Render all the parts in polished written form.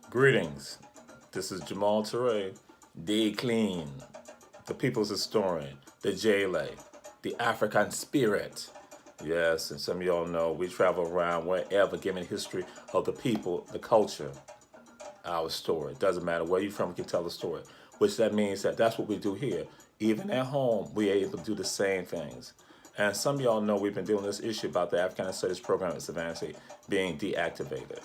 Greetings. This is Jamal Toure, D. Clean, the People's Historian, the JLA, the African Spirit. Yes, and some of y'all know we travel around wherever, giving history of the people, the culture, our story. It doesn't matter where you're from, we can tell the story. Which that means that that's what we do here. Even at home, we're able to do the same things. And some of y'all know we've been dealing with this issue about the Africana Studies program at Savannah State being deactivated.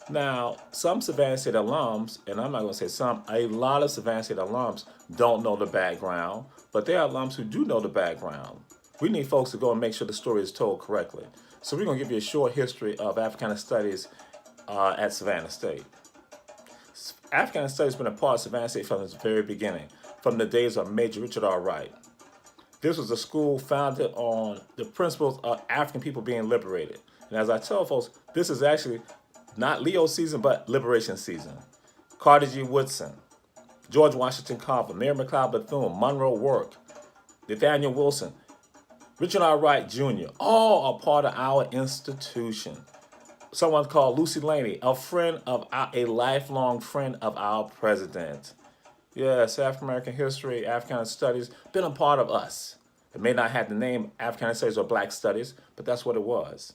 Now, some Savannah State alums, and I'm not going to say some, a lot of Savannah State alums don't know the background, but there are alums who do know the background. We need folks to go and make sure the story is told correctly. So we're going to give you a short history of Africana Studies at Savannah State. Africana Studies has been a part of Savannah State from its very beginning, from the days of Major Richard R. Wright. This was a school founded on the principles of African people being liberated. And as I tell folks, this is actually not Leo season, but liberation season. Carter G. Woodson, George Washington Carver, Mary McLeod Bethune, Monroe Work, Nathaniel Wilson, Richard R. Wright Jr., all are part of our institution. Someone called Lucy Laney, a lifelong friend of our president. Yes, African American history, Africana studies, been a part of us. It may not have the name Africana Studies or Black Studies, but that's what it was.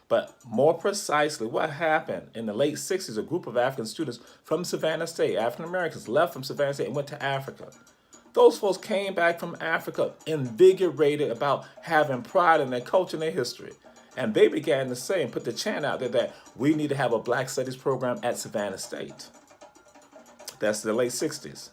But more precisely, what happened in the late 60s, a group of African students from Savannah State, African Americans, left from Savannah State and went to Africa. Those folks came back from Africa invigorated about having pride in their culture and their history. And they began to say and put the chant out there that we need to have a Black Studies program at Savannah State. That's the late 60s.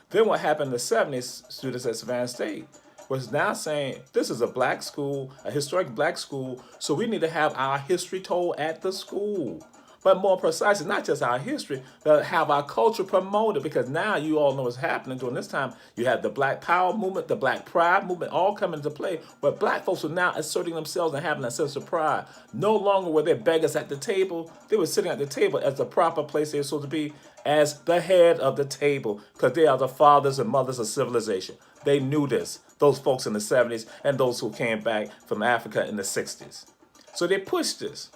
Then what happened in the 70s, students at Savannah State was now saying this is a black school, a historic black school, so we need to have our history told at the school. But more precisely, not just our history, but have our culture promoted, because now you all know what's happening during this time. You have the Black Power movement, the Black Pride movement, all coming into play, where black folks are now asserting themselves and having a sense of pride. No longer were they beggars at the table. They were sitting at the table as the proper place they're supposed to be, as the head of the table, because they are the fathers and mothers of civilization. They knew this, those folks in the 70s and those who came back from Africa in the 60s. So they pushed this.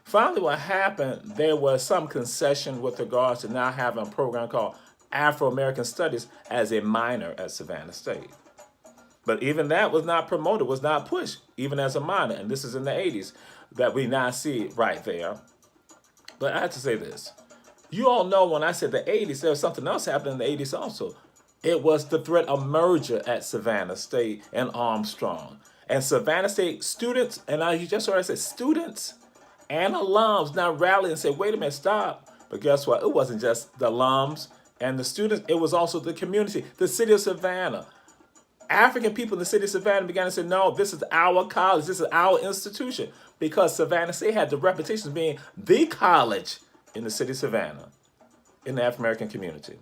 Finally, what happened, there was some concession with regards to now having a program called Afro-American Studies as a minor at Savannah State. But even that was not promoted, was not pushed, even as a minor. And this is in the 80s that we now see right there. But I have to say this. You all know when I said the 80s, there was something else happening in the 80s also. It was the threat of merger at Savannah State and Armstrong. And Savannah State students, and you just heard I said students and alums now rallied and said, wait a minute, stop. But guess what? It wasn't just the alums and the students. It was also the community, the city of Savannah. African people in the city of Savannah began to say, no, this is our college. This is our institution. Because Savannah State had the reputation of being the college in the city of Savannah, in the African American community.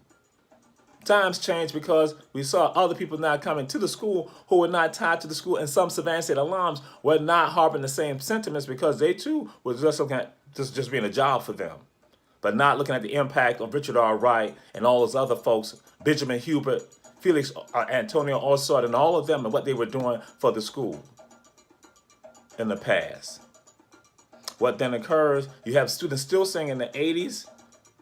Times changed because we saw other people now coming to the school who were not tied to the school, and some Savannah State alums were not harboring the same sentiments because they too were just looking at just being a job for them, but not looking at the impact of Richard R. Wright and all those other folks, Benjamin Hubert, Felix Antonio Orsart, and all of them, and what they were doing for the school in the past. What then occurs, you have students still saying in the 80s,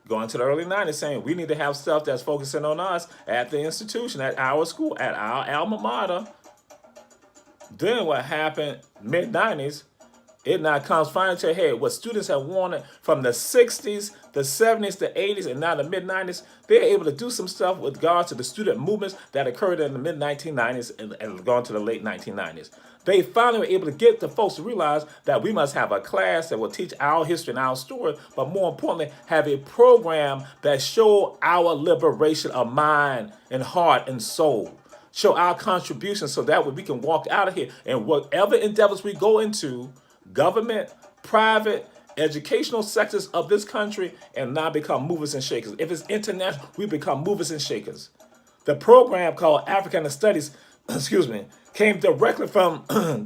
going to the early 90s, saying we need to have stuff that's focusing on us at the institution, at our school, at our alma mater. Then what happened, mid-90s, it now comes finally to a head. What students have wanted from the 60s, the 70s, the 80s, and now the mid-90s, they're able to do some stuff with regards to the student movements that occurred in the mid-1990s and gone to the late 1990s. They finally were able to get the folks to realize that we must have a class that will teach our history and our story, but more importantly, have a program that show our liberation of mind and heart and soul. Show our contributions so that way we can walk out of here and whatever endeavors we go into, government, private, educational sectors of this country, and now become movers and shakers. If it's international, we become movers and shakers. The program called Africana Studies, came directly from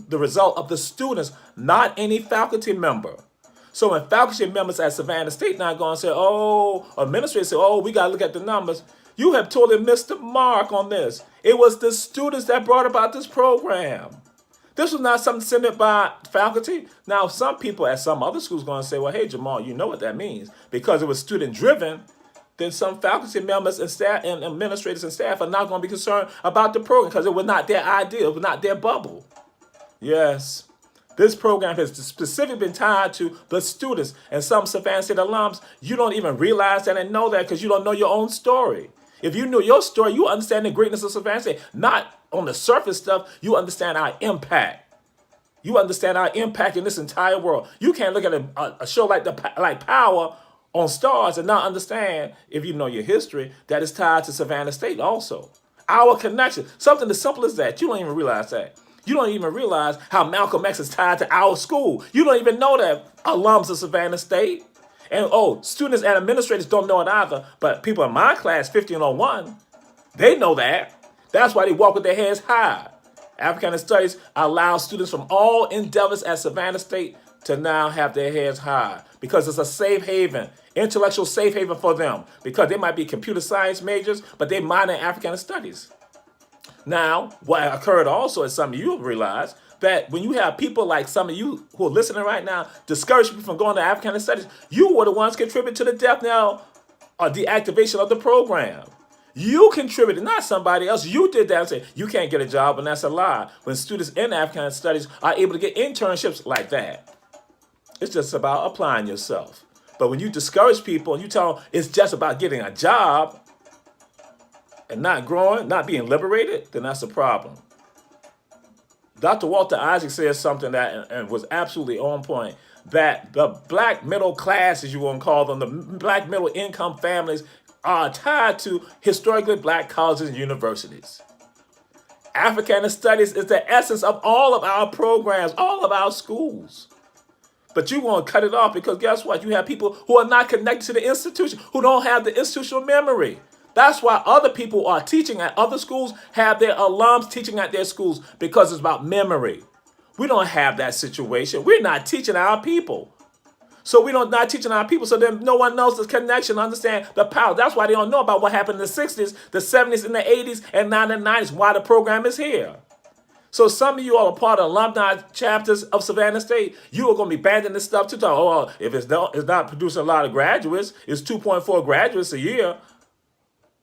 the result of the students, not any faculty member. So when faculty members at Savannah State now go and say, oh, administrators say, oh, we got to look at the numbers, you have totally missed the mark on this. It was the students that brought about this program. This was not something sent by faculty. Now, some people at some other schools are going to say, well, hey, Jamal, you know what that means. Because it was student-driven, then some faculty members and staff and administrators and staff are not going to be concerned about the program because it was not their idea. It was not their bubble. Yes. This program has specifically been tied to the students. And some Savannah State alums, you don't even realize that and know that because you don't know your own story. If you knew your story, you understand the greatness of Savannah State. Not on the surface stuff, you understand our impact. You understand our impact in this entire world. You can't look at a show like Power on Stars and not understand, if you know your history, that it's tied to Savannah State also. Our connection, something as simple as that. You don't even realize that. You don't even realize how Malcolm X is tied to our school. You don't even know that alums of Savannah State. And students and administrators don't know it either. But people in my class, 1501, they know that. That's why they walk with their heads high. Africana Studies allows students from all endeavors at Savannah State to now have their heads high because it's a safe haven, intellectual safe haven for them because they might be computer science majors, but they minor in Africana Studies. Now, what occurred also is some of you realize that when you have people like some of you who are listening right now discourage people from going to Africana Studies, you were the ones contributing to the death now or deactivation of the program. You contributed, not somebody else. You did that and said, you can't get a job, and that's a lie. When students in Africana Studies are able to get internships like that, it's just about applying yourself. But when you discourage people and you tell them it's just about getting a job and not growing, not being liberated, then that's a problem. Dr. Walter Isaac says something that and was absolutely on point, that the black middle class, as you want to call them, the black middle income families are tied to historically black colleges and universities. Africana Studies is the essence of all of our programs, all of our schools. But you want to cut it off because guess what? You have people who are not connected to the institution, who don't have the institutional memory. That's why other people who are teaching at other schools have their alums teaching at their schools because it's about memory. We don't have that situation. We're not teaching our people. So we're not teaching our people, so then no one knows the connection, understand the power. That's why they don't know about what happened in the 60s, the 70s, and the 80s, and now the 90s, why the program is here. So some of you all are part of alumni chapters of Savannah State. You are going to be banding this stuff too. If it's not producing a lot of graduates, it's 2.4 graduates a year,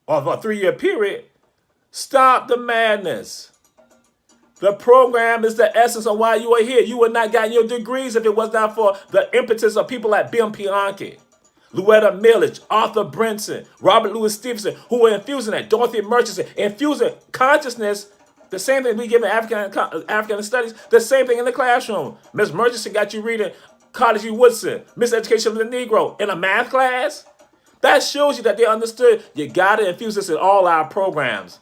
or a 3-year period. Stop the madness. The program is the essence of why you are here. You would not gotten your degrees if it was not for the impetus of people like Bim Pianki, Louetta Milledge, Arthur Brinson, Robert Louis Stevenson, who were infusing that, Dorothy Murchison, infusing consciousness, the same thing we give in African Studies, the same thing in the classroom. Ms. Murchison got you reading Carter G. Woodson, Miseducation of the Negro in a math class. That shows you that they understood you got to infuse this in all our programs.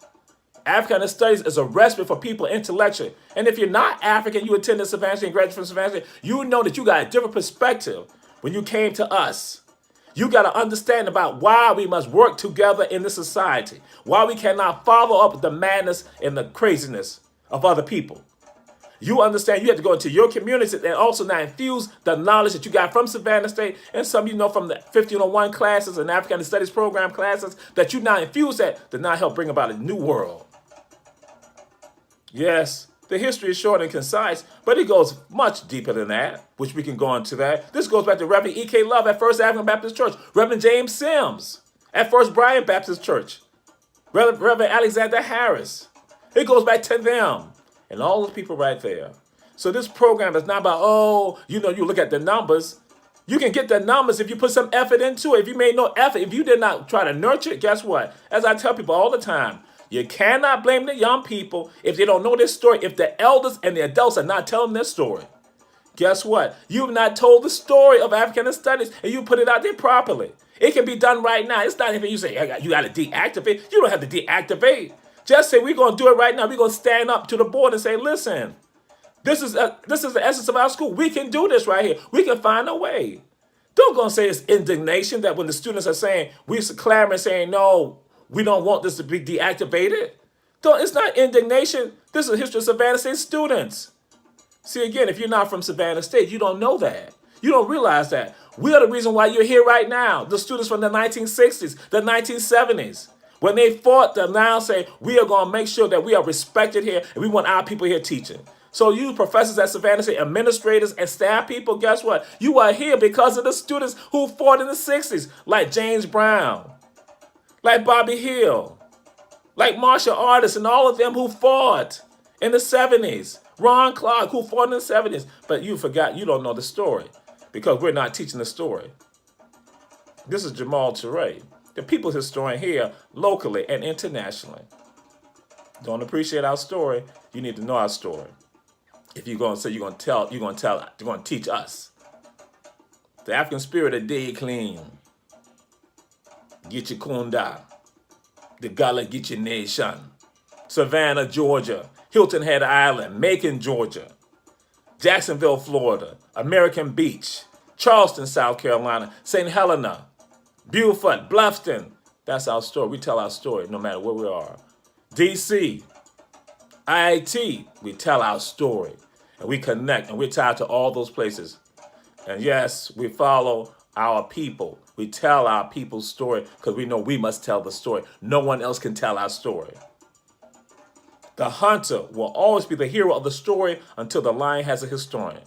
Africana Studies is a respite for people intellectually. And if you're not African, you attended Savannah State and graduated from Savannah State, you know that you got a different perspective when you came to us. You got to understand about why we must work together in this society, why we cannot follow up the madness and the craziness of other people. You understand you have to go into your community and also now infuse the knowledge that you got from Savannah State and some of you know from the 1501 classes and African Studies program classes that you now infuse that to now help bring about a new world. Yes, the history is short and concise, but it goes much deeper than that, which we can go into that. This goes back to Reverend E.K. Love at First African Baptist Church, Reverend James Sims at First Bryan Baptist Church, Reverend Alexander Harris. It goes back to them and all those people right there. So this program is not about, you look at the numbers. You can get the numbers if you put some effort into it. If you made no effort, if you did not try to nurture it, guess what? As I tell people all the time, you cannot blame the young people if they don't know this story, if the elders and the adults are not telling this story. Guess what? You've not told the story of Africana Studies and you put it out there properly. It can be done right now. It's not even you say, you got to deactivate. You don't have to deactivate. Just say, we're going to do it right now. We're going to stand up to the board and say, listen, this is the essence of our school. We can do this right here. We can find a way. Don't go and say it's indignation that when the students are saying, we're clamoring saying, no, we don't want this to be deactivated. It's not indignation. This is the history of Savannah State students. See, again, if you're not from Savannah State, you don't know that. You don't realize that. We are the reason why you're here right now. The students from the 1960s, the 1970s, when they fought to now say, we are going to make sure that we are respected here and we want our people here teaching. So you professors at Savannah State, administrators and staff people, guess what? You are here because of the students who fought in the 60s, like James Brown, like Bobby Hill, like martial artists and all of them who fought in the 70s. Ron Clark, who fought in the 70s. But you forgot, you don't know the story because we're not teaching the story. This is Jamal Touré, the people's historian here locally and internationally. Don't appreciate our story, you need to know our story. If you're going to say you're going to teach us. The African spirit of day clean. Get your kunda. The gala get your nation. Savannah, Georgia. Hilton Head Island. Macon, Georgia. Jacksonville, Florida. American Beach. Charleston, South Carolina. St. Helena. Beaufort, Bluffton. That's our story. We tell our story no matter where we are. DC. IIT, we tell our story, and we connect, and we're tied to all those places. And yes, we follow our people. We tell our people's story because we know we must tell the story. No one else can tell our story. The hunter will always be the hero of the story until the lion has a historian.